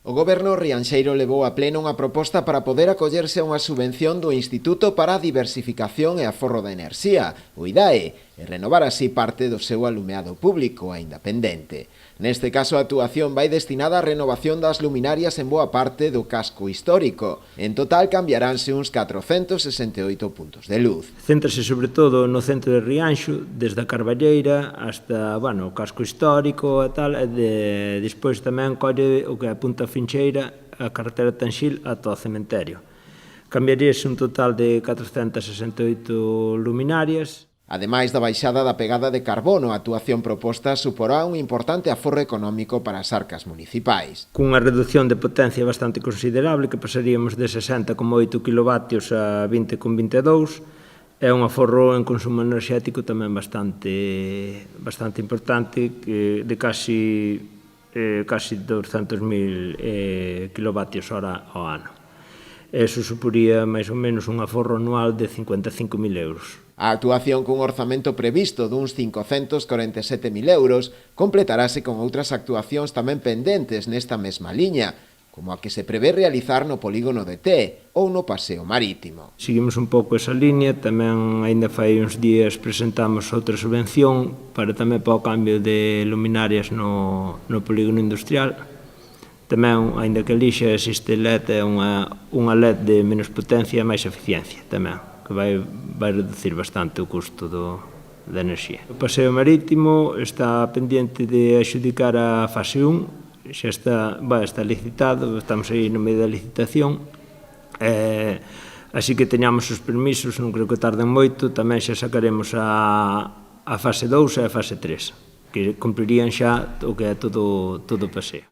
O Goberno rianxeiro levou a pleno unha proposta para poder acollerse a unha subvención do Instituto para a Diversificación e Aforro da Enerxía, o IDAE, e renovar así parte do seu alumeado público, aínda pendente. Neste caso, a actuación vai destinada á renovación das luminarias en boa parte do casco histórico. En total, cambiaránse uns 468 puntos de luz. Céntrase sobre todo no centro de Rianxo, desde a Carballeira hasta, o casco histórico e tal, e despois tamén colle o que é a Punta Fincheira, a carretera Tanxil ata o cementerio. Cambiaríase un total de 468 luminarias. Ademais da baixada da pegada de carbono, a actuación proposta suporá un importante aforro económico para as arcas municipais. Cunha reducción de potencia bastante considerable, que pasaríamos de 60,8 kW a 20,22, é un aforro en consumo enerxético tamén bastante importante, de casi 200.000 kWh ao ano. Eso suporía máis ou menos un aforro anual de 55.000 euros. A actuación cun orzamento previsto duns 547.000 euros completarase con outras actuacións tamén pendentes nesta mesma liña, como a que se prevé realizar no polígono de Té ou no paseo marítimo. Seguimos un pouco esa liña, tamén aínda fai uns días presentamos outra subvención para tamén para o cambio de luminarias no polígono industrial. Tamén, aínda que lixa, existe LED, é unha LED de menos potencia e máis eficiencia tamén, que vai reducir bastante o custo da enerxía. O paseo marítimo está pendiente de adxudicar a fase 1, xa está licitado, estamos aí no medio da licitación, así que teñamos os permisos, non creo que tarden moito, tamén xa sacaremos a fase 2 e a fase 3, que cumprirían xa o que é todo o paseo.